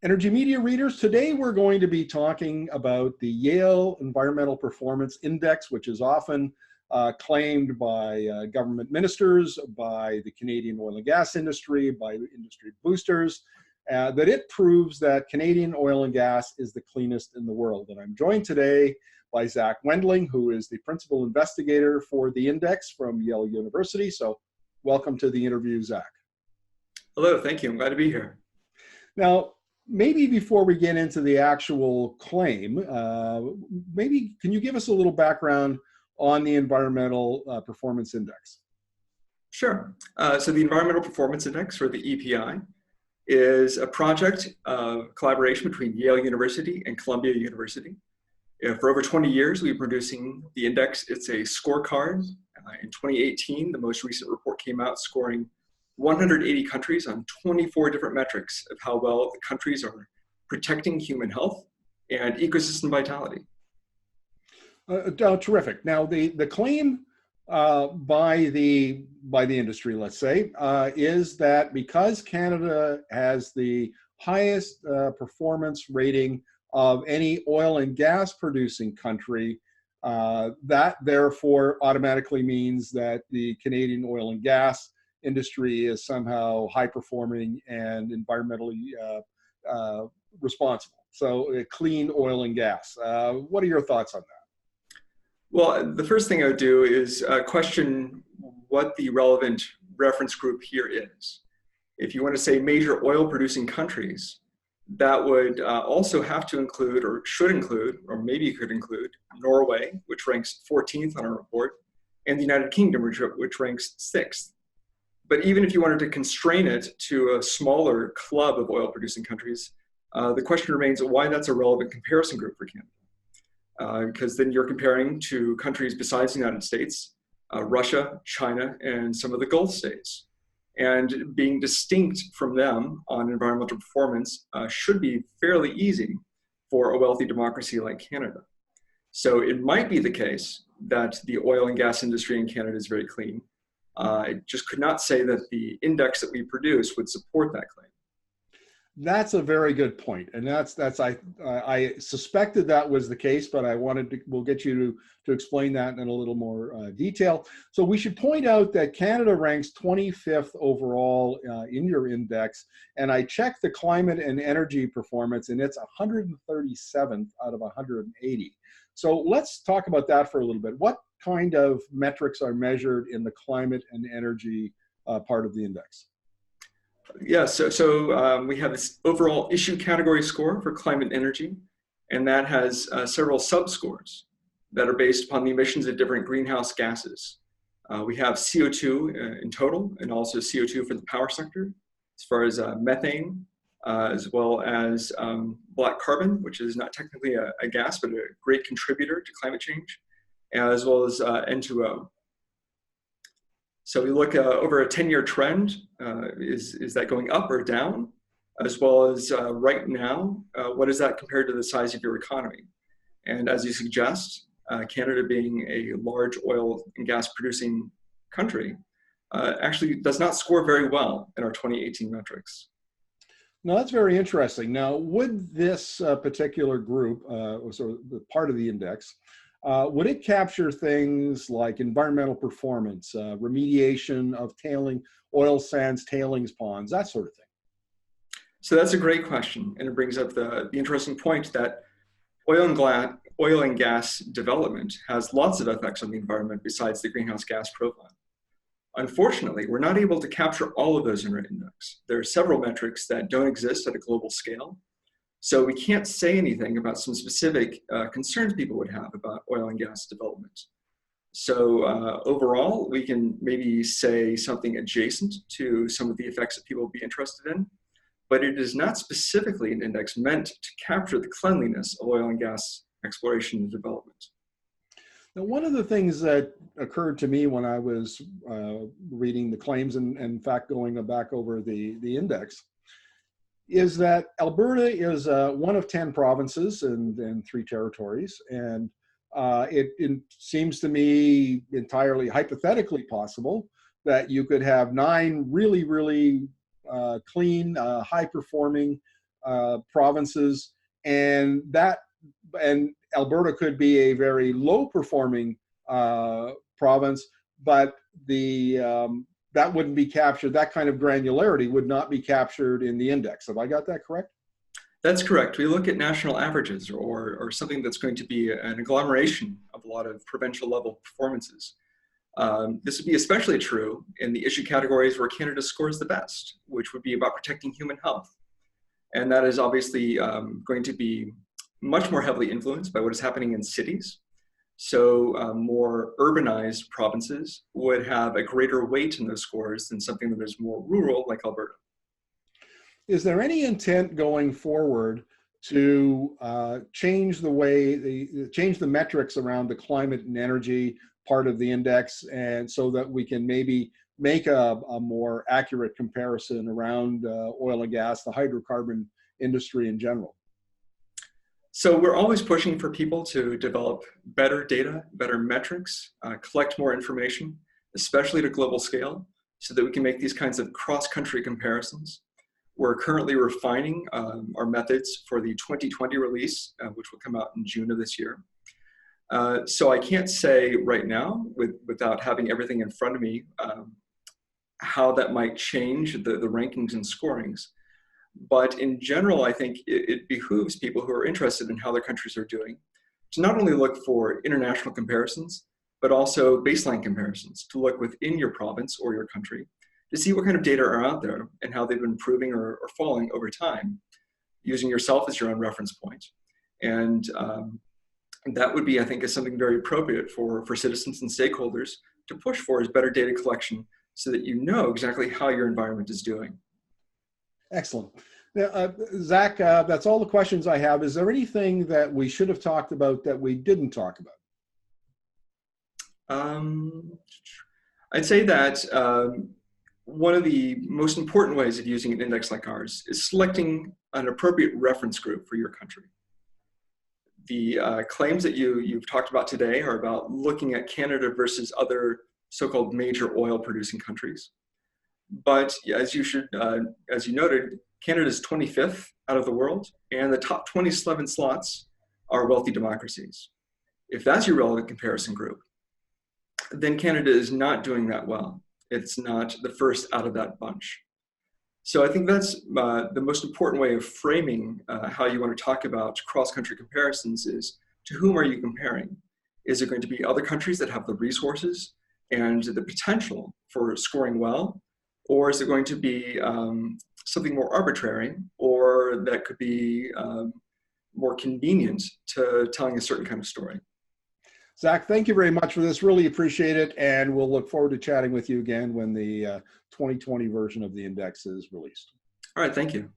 Energy Media readers, today we're going to be talking about the Yale Environmental Performance Index, which is often claimed by government ministers, by the Canadian oil and gas industry, by industry boosters, that it proves that Canadian oil and gas is the cleanest in the world. And I'm joined today by Zach Wendling, who is the principal investigator for the index from Yale University. So welcome to the interview, Zach. Hello, thank you. I'm glad to be here. Now, maybe before we get into the actual claim, maybe can you give us a little background on the Environmental Performance Index? Sure. So the Environmental Performance Index, or the EPI, is a project of collaboration between Yale University and Columbia University. For over 20 years, we've been producing the index. It's a scorecard. In 2018, the most recent report came out scoring 180 countries on 24 different metrics of how well the countries are protecting human health and ecosystem vitality. Terrific. Now, the claim by the industry, let's say, is that because Canada has the highest performance rating of any oil and gas producing country, that therefore automatically means that the Canadian oil and gas industry is somehow high performing and environmentally responsible. So clean oil and gas. What are your thoughts on that? Well, the first thing I would do is question what the relevant reference group here is. If you want to say major oil producing countries, that would also have to include, or should include, or maybe could include, Norway, which ranks 14th on our report, and the United Kingdom, which ranks 6th. But even if you wanted to constrain it to a smaller club of oil-producing countries, the question remains why that's a relevant comparison group for Canada. Because then you're comparing to countries besides the United States, Russia, China, and some of the Gulf states. And being distinct from them on environmental performance should be fairly easy for a wealthy democracy like Canada. So it might be the case that the oil and gas industry in Canada is very clean. I just could not say that the index that we produce would support that claim. That's a very good point, and I suspected that was the case, but we'll get you to explain that in a little more detail. So we should point out that Canada ranks 25th overall in your index, and I checked the climate and energy performance, and it's 137th out of 180. So let's talk about that for a little bit. What kind of metrics are measured in the climate and energy part of the index? Yeah, so we have this overall issue category score for climate and energy, and that has several sub-scores that are based upon the emissions of different greenhouse gases. We have CO2 in total, and also CO2 for the power sector, as far as methane, as well as black carbon, which is not technically a gas, but a great contributor to climate change, as well as N2O. So we look over a 10-year trend, is that going up or down? As well as right now, what is that compared to the size of your economy? And as you suggest, Canada being a large oil and gas producing country, actually does not score very well in our 2018 metrics. Now that's very interesting. Now, would this particular group, so the part of the index, would it capture things like environmental performance, remediation of oil sands, tailings ponds, that sort of thing? So that's a great question, and it brings up the interesting point that oil and gas development has lots of effects on the environment besides the greenhouse gas profile. Unfortunately, we're not able to capture all of those in our index. There are several metrics that don't exist at a global scale. So we can't say anything about some specific concerns people would have about oil and gas development. So overall, we can maybe say something adjacent to some of the effects that people would be interested in, but it is not specifically an index meant to capture the cleanliness of oil and gas exploration and development. Now, one of the things that occurred to me when I was reading the claims and in fact going back over the index is that Alberta is one of 10 provinces and 3 territories, and it seems to me entirely hypothetically possible that you could have 9 really, really clean, high-performing provinces, and Alberta could be a very low performing province, but that wouldn't be captured. That kind of granularity would not be captured in the index. Have I got that correct? That's correct. We look at national averages or something that's going to be an agglomeration of a lot of provincial level performances. This would be especially true in the issue categories where Canada scores the best, which would be about protecting human health. And that is obviously going to be much more heavily influenced by what is happening in cities. So more urbanized provinces would have a greater weight in those scores than something that is more rural like Alberta. Is there any intent going forward to change the metrics around the climate and energy part of the index, and so that we can maybe make a more accurate comparison around oil and gas, the hydrocarbon industry in general? So we're always pushing for people to develop better data, better metrics, collect more information, especially at a global scale, so that we can make these kinds of cross-country comparisons. We're currently refining our methods for the 2020 release, which will come out in June of this year. So I can't say right now, without having everything in front of me, how that might change the rankings and scorings. But in general, I think it behooves people who are interested in how their countries are doing to not only look for international comparisons, but also baseline comparisons, to look within your province or your country to see what kind of data are out there and how they've been improving or falling over time, using yourself as your own reference point. And that would be, I think, is something very appropriate for citizens and stakeholders to push for, is better data collection so that you know exactly how your environment is doing. Excellent. Now, Zach, that's all the questions I have. Is there anything that we should have talked about that we didn't talk about? I'd say that one of the most important ways of using an index like ours is selecting an appropriate reference group for your country. The claims that you've talked about today are about looking at Canada versus other so-called major oil producing countries. But as you noted, Canada is 25th out of the world, and the top 27 slots are wealthy democracies. If that's your relevant comparison group, then Canada is not doing that well. It's not the first out of that bunch. So I think that's the most important way of framing how you want to talk about cross-country comparisons is, to whom are you comparing? Is it going to be other countries that have the resources and the potential for scoring well? Or is it going to be something more arbitrary, or that could be more convenient to telling a certain kind of story? Zach, thank you very much for this. Really appreciate it. And we'll look forward to chatting with you again when the 2020 version of the index is released. All right, thank you.